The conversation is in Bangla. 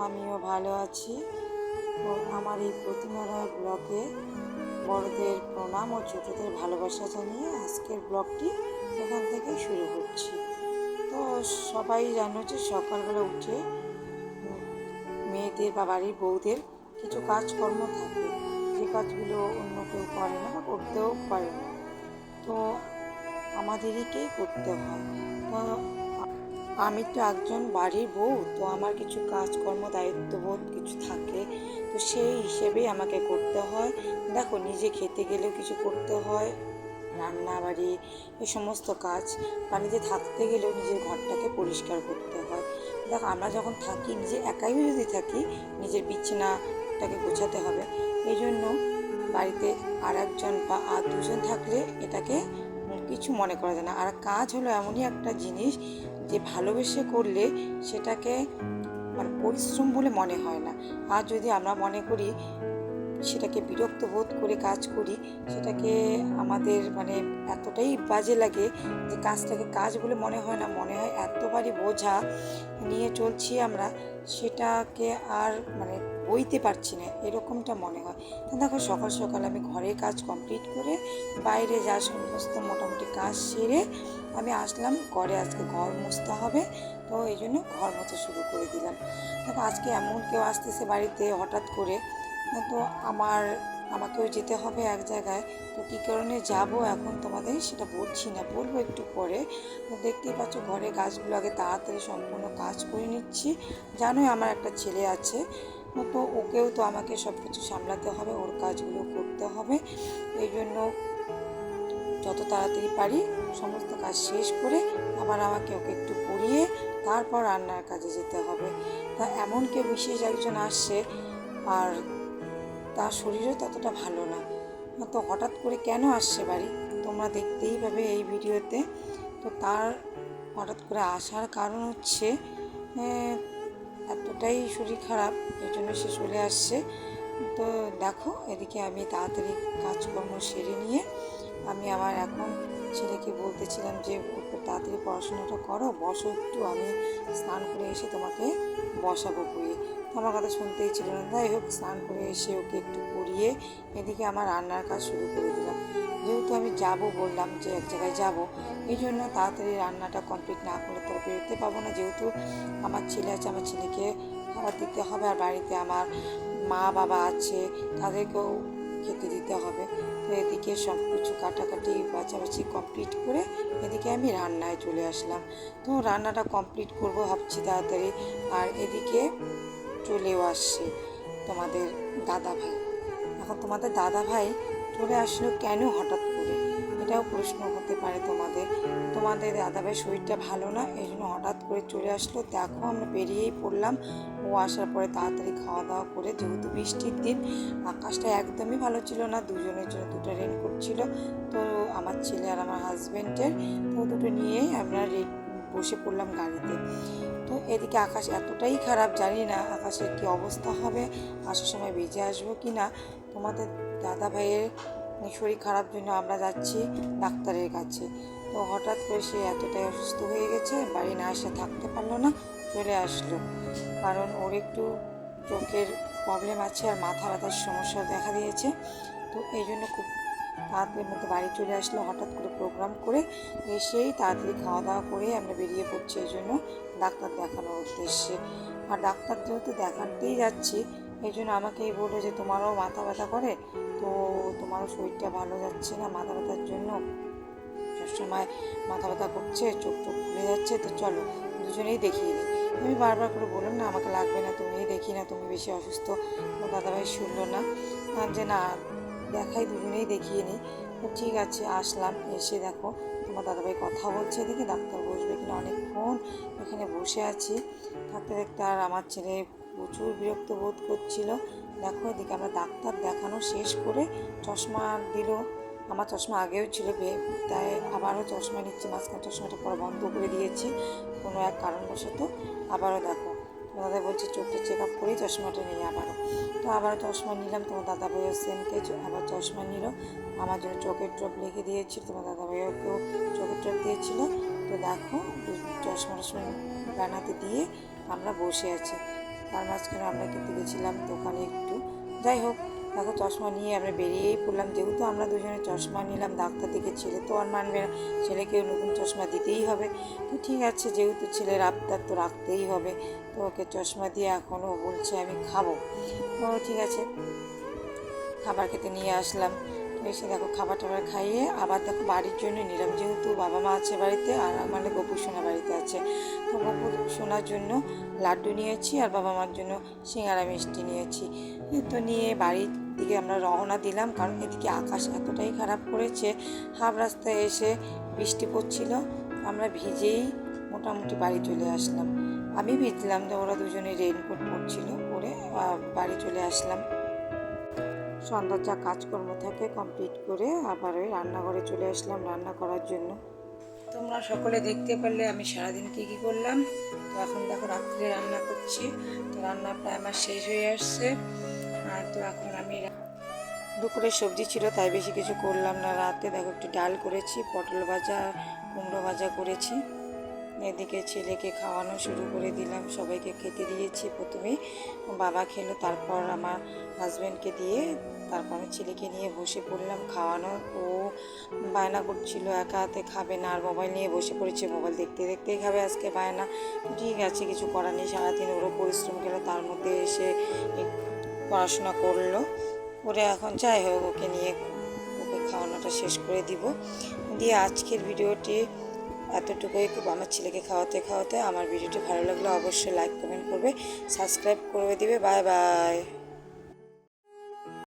আমিও ভালো আছি। তো আমার এই প্রতিমারা ব্লগে বড়দের প্রণাম ও ছোটদের ভালোবাসা জানিয়ে আজকের ব্লগটি এখান থেকে শুরু করছি। তো সবাই জানো যে সকালবেলা উঠে মেয়েদের বা বাড়ির বউদের কিছু কাজকর্ম থাকে, যে কাজগুলো অন্য কেউ করে না বা করতেও পারে না, তো আমাদেরকেই করতে হয়। তো আমি তো একজন বাড়ির বউ, তো আমার কিছু কাজকর্ম দায়িত্ববোধ কিছু থাকে, তো সেই হিসেবেই আমাকে করতে হয়। দেখো, নিজে খেতে গেলেও কিছু করতে হয়, রান্না বাড়ি এই সমস্ত কাজ, বা নিজে থাকতে গেলেও নিজের ঘরটাকে পরিষ্কার করতে হয়। দেখো, আমরা যখন থাকি, নিজে একাইও যদি থাকি, নিজের বিছানাটাকে গোছাতে হবে। এই জন্য বাড়িতে আর একজন বা আর দুজন থাকলে এটাকে কিছু মনে করা যায় না। আর কাজ হলো এমনই একটা জিনিস যে ভালোবেসে করলে সেটাকে মানে পরিশ্রম বলে মনে হয় না। আর যদি আমরা মনে করি সেটাকে বিরক্ত বোধ করে কাজ করি, সেটাকে আমাদের মানে এতটাই বাজে লাগে যে কাজটাকে কাজ বলে মনে হয় না, মনে হয় এতবারই বোঝা নিয়ে চলছি আমরা, সেটাকে আর মানে বইতে পারছি না, এরকমটা মনে হয়। তো দেখো, সকাল সকাল আমি ঘরের কাজ কমপ্লিট করে বাইরে যা সমস্ত মোটামুটি কাজ সেরে আমি আসলাম ঘরে। আজকে ঘর মুছতে হবে, তো এই জন্য ঘর মুছতে শুরু করে দিলাম। দেখো, আজকে এমন কেউ আসতেছে বাড়িতে হঠাৎ করে, তো আমাকেও যেতে হবে এক জায়গায়। তো কী কারণে যাব এখন তোমাদের সেটা বলছি না, বলবো একটু পরে। তো দেখতেই পাচ্ছ, ঘরে কাজগুলো আগে তাড়াতাড়ি সম্পূর্ণ কাজ করে নিচ্ছি। জানোই আমার একটা ছেলে আছে, তো ওকেও তো আমাকে সব কিছু সামলাতে হবে, ওর কাজগুলো করতে হবে। এই জন্য যত তাড়াতাড়ি পারি সমস্ত কাজ শেষ করে আবার আমাকে ওকে একটু পড়িয়ে তারপর রান্নার কাজে যেতে হবে। তা এমন কেউ বিশেষ একজন আসছে, আর তার শরীরও ততটা ভালো না। তো হঠাৎ করে কেন আসছে বাড়ি, তোমরা দেখতেই পাবে এই ভিডিওতে। তো তার হঠাৎ করে আসার কারণ হচ্ছে এতটাই শরীর খারাপ, এই জন্য সে চলে আসছে। তো দেখো, এদিকে আমি তাড়াতাড়ি কাজকর্ম সেরে নিয়ে আমি আবার এখন ছেলেকে বলতেছিলাম যে একটু তাড়াতাড়ি পড়াশোনাটা করো, বসো একটু, আমি স্নান করে এসে তোমাকে বসাবো বইয়ে। তো আমার কথা শুনতেই ছিল না। যাই হোক, স্নান করে এসে ওকে একটু পড়িয়ে এদিকে আমার রান্নার কাজ শুরু করে দিলাম। যেহেতু আমি যাব বললাম যে এক জায়গায় যাব, এই জন্য তাড়াতাড়ি রান্নাটা কমপ্লিট না করলে তো বেরোতে পাবো না। যেহেতু আমার ছেলে আছে, আমার ছেলেকে খাবার দিতে হবে, আর বাড়িতে আমার মা বাবা আছে, তাদেরকেও খেতে দিতে হবে। তো এদিকে সব কিছু কাটাকাটি বাছাবাছি কমপ্লিট করে এদিকে আমি রান্নায় চলে আসলাম। তো রান্নাটা কমপ্লিট করব ভাবছি তাড়াতাড়ি। আর এদিকে চলেও আসছে তোমাদের দাদা ভাই। এখন তোমাদের দাদা ভাই চলে আসলো কেন হঠাৎ করে, এটাও প্রশ্ন হতে পারে তোমাদের। তোমাদের দাদা ভাই শরীরটা ভালো না, এই জন্য হঠাৎ করে চলে আসলো। দেখো, আমরা বেরিয়েই পড়লাম। ও আসার পরে তাড়াতাড়ি খাওয়া দাওয়া করে, যেহেতু বৃষ্টির দিন, আকাশটা একদমই ভালো ছিল না, দুজনের জন্য দুটো রেনকোট ছিল। তো আমার ছেলে আর আমার হাজব্যান্ডের, তো দুটো নিয়েই আমরা বসে পড়লাম গাড়িতে। তো এদিকে আকাশ এতটাই খারাপ, জানি না আকাশের কী অবস্থা হবে, আসার সময় বেঁচে আসবো কি না। তোমাদের দাদা ভাইয়ের শরীর খারাপ জন্য আমরা যাচ্ছি ডাক্তারের কাছে। তো হঠাৎ করে সে এতটাই অসুস্থ হয়ে গেছে, বাড়ি না এসে থাকতে পারলো না, চলে আসলো। কারণ ওর একটু চোখের প্রবলেম আছে আর মাথা ব্যথার সমস্যা দেখা দিয়েছে। তো এই জন্য খুব তাড়াতাড়ির মধ্যে বাড়ি চলে আসলো হঠাৎ করে প্রোগ্রাম করে। এসেই তাড়াতাড়ি খাওয়া দাওয়া করে আমরা বেরিয়ে পড়ছি এই জন্য ডাক্তার দেখানোর উদ্দেশ্যে। আর ডাক্তার যেহেতু দেখাতেই যাচ্ছি, এই জন্য আমাকেই বললো যে তোমারও মাথা ব্যথা করে, তো তোমারও শরীরটা ভালো যাচ্ছে না মাথা ব্যথার জন্য, সবসময় মাথা ব্যথা করছে, চোখ টোক ফুলে যাচ্ছে, তো চলো দুজনেই দেখিয়ে নিই। আমি বারবার করে বললাম না আমাকে লাগবে না, তুমিই দেখি না, তুমি বেশি অসুস্থ। আমার দাদাভাই শুনলো না, যে না দেখাই, দুজনেই দেখিয়ে নিই। তো ঠিক আছে, আসলাম। এসে দেখো তোমার দাদাভাই কথা বলছে, এদিকে ডাক্তার বসবে কিনা অনেকক্ষণ এখানে বসে আছি থাকতে থাকতে। আর আমার ছেলে প্রচুর বিরক্ত বোধ করছিল। দেখো, এদিকে আমরা ডাক্তার দেখানো শেষ করে চশমা দিল। আমার চশমা আগেও ছিল, তাই আবারও চশমা নিচ্ছি। মাঝখানে চশমাটা পরে বন্ধ করে দিয়েছি কোনো এক কারণবশত। আবারও দেখো, দাদা বলছে চোখটা চেক আপ করেই চশমাটা নিই আবারও। তো আবারও চশমা নিলাম। তোমার দাদা ভাইও সেম কেজ, আবার চশমা নিল। আমার জন্য চোখের ড্রপ লিখে দিয়েছিল, তোমার দাদা ভাইওকেও চোখের ড্রপ দিয়েছিল। তো দেখো, চশমা টশমা বানাতে দিয়ে আমরা বসে আছি। তার মাঝখানে আমরা কিন্তু গেছিলাম দোকানে একটু। যাই হোক, দেখো চশমা নিয়ে আমরা বেরিয়েই পড়লাম। যেহেতু আমরা দুজনে চশমা নিলাম, ডাক্তার দিকে ছেলে তো আর মানবে না, ছেলেকেও নতুন চশমা দিতেই হবে। তো ঠিক আছে, যেহেতু ছেলের আবদার তো রাখতেই হবে, তো ওকে চশমা দিয়ে এখনও বলছে আমি খাবো। তো ঠিক আছে, খাবার খেতে নিয়ে আসলাম। তো এসে দেখো খাবার টাবার খাইয়ে আবার দেখো বাড়ির জন্য নিলাম, যেহেতু বাবা মা আছে বাড়িতে আর মানে গপু সোনা বাড়িতে আছে। তো গপু সোনার জন্য লাড্ডু নিয়েছি আর বাবা মার জন্য সিঙ্গারা মিষ্টি নিয়েছি। তো নিয়ে বাড়ির দিকে আমরা রওনা দিলাম, কারণ এদিকে আকাশ এতটাই খারাপ করেছে, হাফ রাস্তায় এসে বৃষ্টি পড়ছিল। আমরা ভিজেই মোটামুটি বাড়ি চলে আসলাম। আমি ভিজলাম, তো ওরা দুজনে রেইনকোট পরছিল, পরে বাড়ি চলে আসলাম। সন্ধ্যার যা কাজকর্ম থাকে কমপ্লিট করে আবার ওই রান্নাঘরে চলে আসলাম রান্না করার জন্য। তোমরা সকলে দেখতে পারলে আমি সারাদিন কী কী করলাম। তো এখন দেখো রাত্রে রান্না করছি, তো রান্না প্রায় আমার শেষ হয়ে আসছে। আর তো এখন আমি দুপুরের সবজি ছিল তাই বেশি কিছু করলাম না। রাতে দেখো একটু ডাল করেছি, পটল ভাজা, কুমড়ো ভাজা করেছি। এদিকে ছেলেকে খাওয়ানো শুরু করে দিলাম, সবাইকে খেতে দিয়েছি। প্রথমেই বাবা খেলো, তারপর আমার হাজব্যান্ডকে দিয়ে তারপর আমি ছেলেকে নিয়ে বসে পড়লাম খাওয়ানো। ও বায়না করছিল একা হাতে খাবে না, আর মোবাইল নিয়ে বসে পড়েছে, মোবাইল দেখতে দেখতেই খাবে আজকে বায়না। ঠিক আছে, কিছু করার নেই, সারাদিন ওরও পরিশ্রম গেলো, তার মধ্যে এসে পড়াশোনা করলো। করে এখন যাই হোক ওকে নিয়ে ওকে খাওয়ানোটা শেষ করে দিব। দিয়ে আজকের ভিডিওটি এতটুকুই। আমার ছেলেকে খাওয়াতে খাওয়াতে আমার ভিডিওটি ভালো লাগলে অবশ্যই লাইক কমেন্ট করবে, সাবস্ক্রাইব করে দিবে। Bye bye.